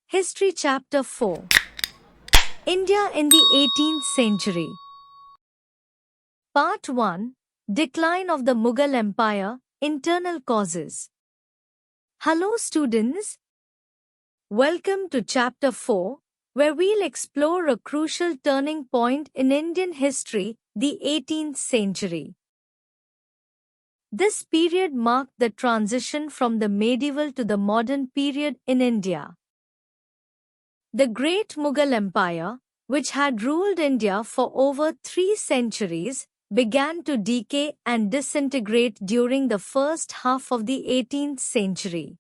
History Chapter 4. India in the 18th Century. Part 1. Decline of the Mughal Empire, Internal Causes. Hello students. Welcome to Chapter 4, where we'll explore a crucial turning point in Indian history, the 18th century. This period marked the transition from the medieval to the modern period in India. The great Mughal Empire, which had ruled India for over 3 centuries, began to decay and disintegrate during the first half of the 18th century.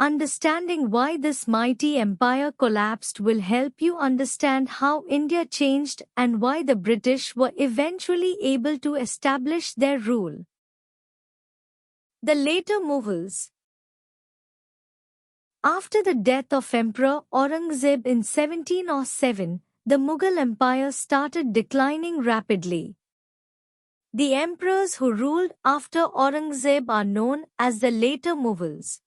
Understanding why this mighty empire collapsed will help you understand how India changed and why the British were eventually able to establish their rule. The later Mughals. After the death of Emperor Aurangzeb in 1707, the Mughal Empire started declining rapidly. The emperors who ruled after Aurangzeb are known as the later Mughals.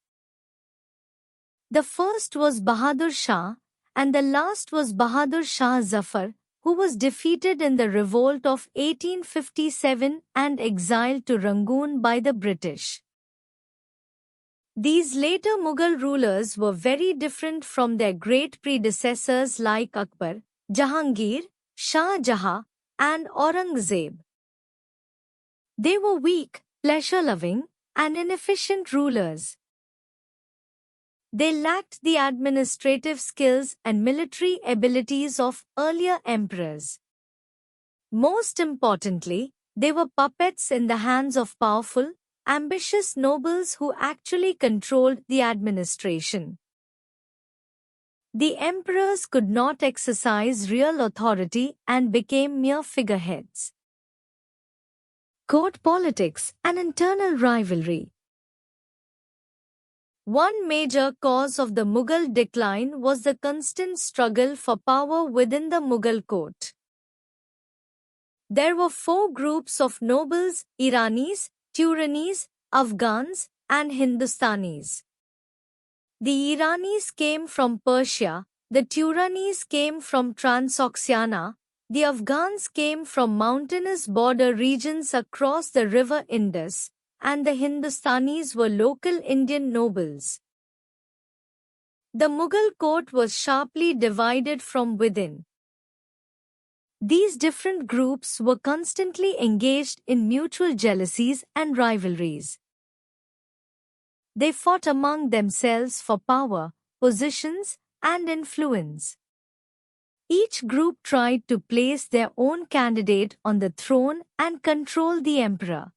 The first was Bahadur Shah, and the last was Bahadur Shah Zafar, who was defeated in the revolt of 1857 and exiled to Rangoon by the British. These later Mughal rulers were very different from their great predecessors like Akbar, Jahangir, Shah Jahan, and Aurangzeb. They were weak, pleasure-loving, and inefficient rulers. They lacked the administrative skills and military abilities of earlier emperors. Most importantly, they were puppets in the hands of powerful, ambitious nobles who actually controlled the administration. The emperors could not exercise real authority and became mere figureheads. Court politics and internal rivalry. One major cause of the Mughal decline was the constant struggle for power within the Mughal court. There were four groups of nobles: Iranis, Turanis, Afghans, and Hindustanis. The Iranis came from Persia, the Turanis came from Transoxiana, the Afghans came from mountainous border regions across the river Indus, and the Hindustanis were local Indian nobles. The Mughal court was sharply divided from within. These different groups were constantly engaged in mutual jealousies and rivalries. They fought among themselves for power, positions, and influence. Each group tried to place their own candidate on the throne and control the emperor.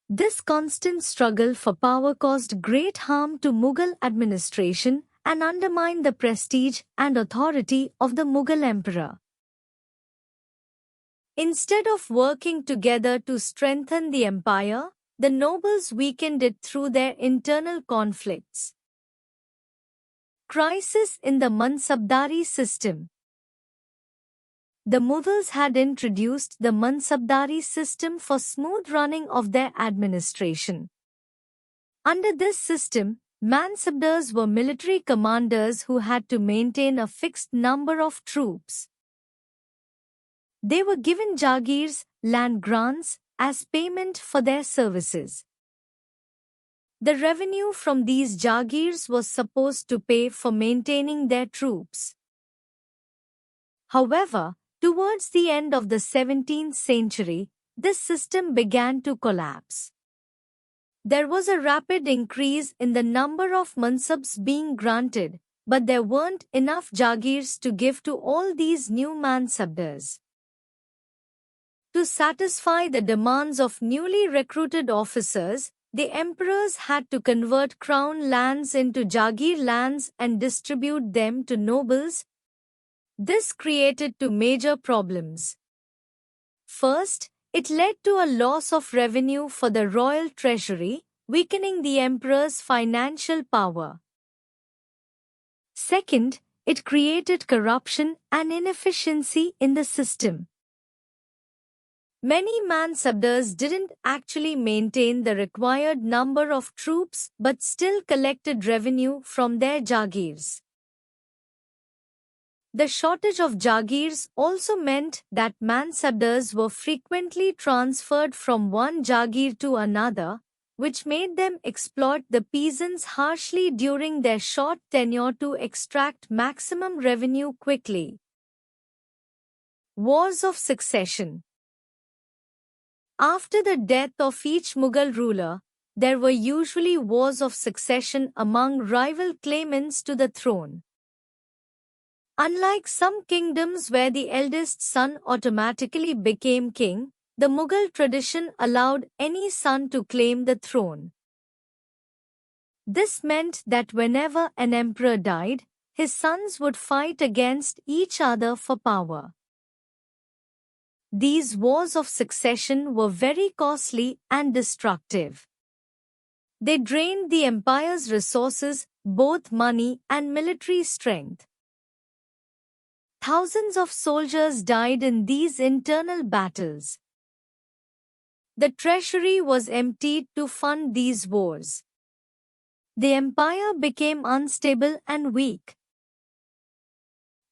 This constant struggle for power caused great harm to Mughal administration and undermined the prestige and authority of the Mughal emperor. Instead of working together to strengthen the empire, the nobles weakened it through their internal conflicts. Crisis in the Mansabdari system. The Mughals had introduced the Mansabdari system for smooth running of their administration. Under this system, Mansabdars were military commanders who had to maintain a fixed number of troops. They were given jagirs, land grants, as payment for their services. The revenue from these jagirs was supposed to pay for maintaining their troops. However, towards the end of the 17th century, this system began to collapse. There was a rapid increase in the number of mansabs being granted, but there weren't enough jagirs to give to all these new mansabdars. To satisfy the demands of newly recruited officers, the emperors had to convert crown lands into jagir lands and distribute them to nobles. This created two major problems. First, it led to a loss of revenue for the royal treasury, weakening the emperor's financial power. Second, it created corruption and inefficiency in the system. Many Mansabdars didn't actually maintain the required number of troops but still collected revenue from their Jagirs. The shortage of Jagirs also meant that Mansabdars were frequently transferred from one Jagir to another, which made them exploit the peasants harshly during their short tenure to extract maximum revenue quickly. Wars of Succession. After the death of each Mughal ruler, there were usually wars of succession among rival claimants to the throne. Unlike some kingdoms where the eldest son automatically became king, the Mughal tradition allowed any son to claim the throne. This meant that whenever an emperor died, his sons would fight against each other for power. These wars of succession were very costly and destructive. They drained the empire's resources, both money and military strength. Thousands of soldiers died in these internal battles. The treasury was emptied to fund these wars. The empire became unstable and weak.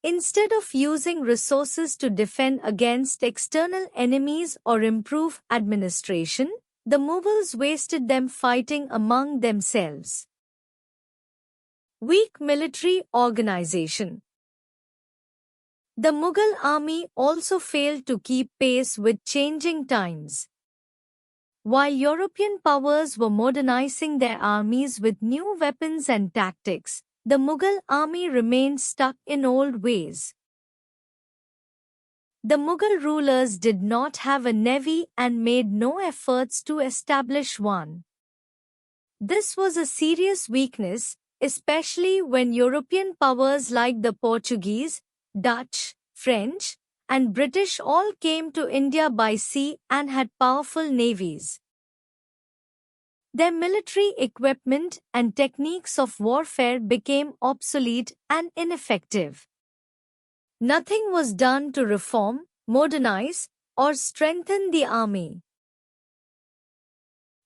Instead of using resources to defend against external enemies or improve administration, the Mughals wasted them fighting among themselves. Weak military organization. The Mughal army also failed to keep pace with changing times. While European powers were modernizing their armies with new weapons and tactics, the Mughal army remained stuck in old ways. The Mughal rulers did not have a navy and made no efforts to establish one. This was a serious weakness, especially when European powers like the Portuguese, Dutch, French, and British all came to India by sea and had powerful navies. Their military equipment and techniques of warfare became obsolete and ineffective. Nothing was done to reform, modernize, or strengthen the army.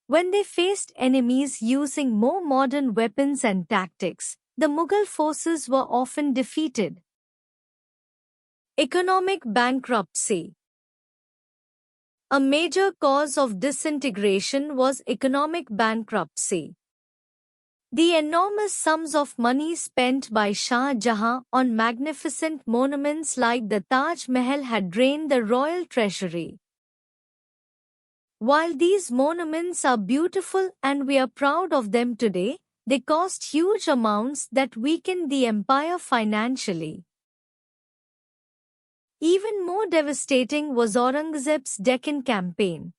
When they faced enemies using more modern weapons and tactics, the Mughal forces were often defeated. Economic bankruptcy. A major cause of disintegration was economic bankruptcy. The enormous sums of money spent by Shah Jahan on magnificent monuments like the Taj Mahal had drained the royal treasury. While these monuments are beautiful and we are proud of them today, they cost huge amounts that weakened the empire financially. Even more devastating was Aurangzeb's Deccan campaign.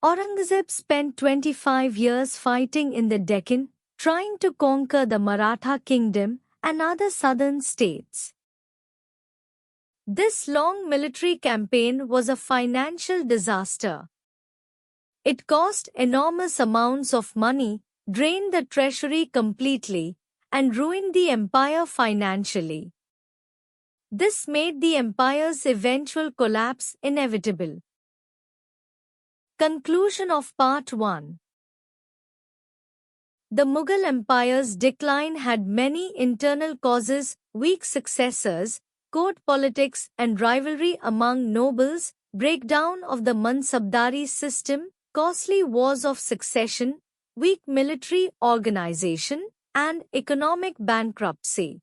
Aurangzeb spent 25 years fighting in the Deccan, trying to conquer the Maratha kingdom and other southern states. This long military campaign was a financial disaster. It cost enormous amounts of money, drained the treasury completely, and ruined the empire financially. This made the empire's eventual collapse inevitable. Conclusion of Part 1. The Mughal Empire's decline had many internal causes: weak successors, court politics and rivalry among nobles, breakdown of the Mansabdari system, costly wars of succession, weak military organization, and economic bankruptcy.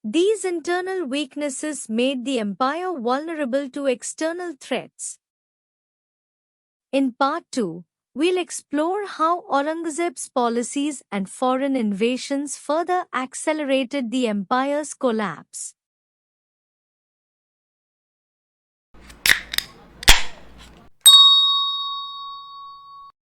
These internal weaknesses made the empire vulnerable to external threats. In Part 2, we'll explore how Aurangzeb's policies and foreign invasions further accelerated the empire's collapse.